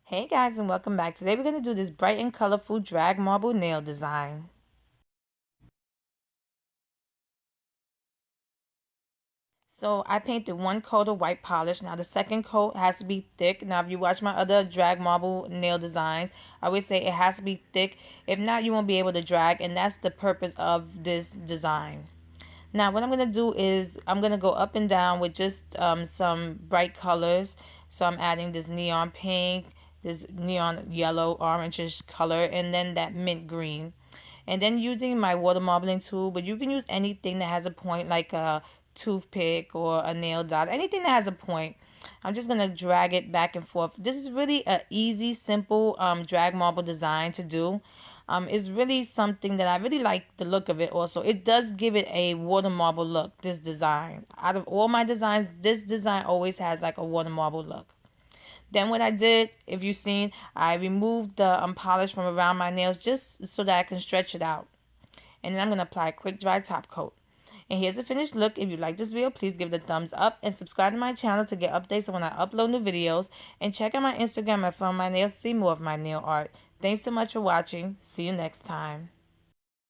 Hey guys, and welcome back. Today we're going to do this bright and colorful drag marble nail design. So I painted one coat of white polish. Now the second coat has to be thick. Now if you watch my other drag marble nail designs, I always say it has to be thick. If not, you won't be able to drag, and that's the purpose of this design. Now what I'm going to do is I'm going to go up and down with just some bright colors. So I'm adding this neon pink, this neon yellow, orangish color, and then that mint green. And then using my water marbling tool, but you can use anything that has a point, like a toothpick or a nail dot, anything that has a point. I'm just going to drag it back and forth. This is really a easy, simple drag marble design to do. It's really something that I really like the look of it also. It does give it a water marble look, this design. Out of all my designs, this design always has like a water marble look. Then what I did, if you've seen, I removed the polish from around my nails just so that I can stretch it out. And then I'm going to apply a quick dry top coat. And here's the finished look. If you like this video, please give it a thumbs up and subscribe to my channel to get updates when I upload new videos. And check out my Instagram at Funwithmynails to see more of my nail art. Thanks so much for watching. See you next time.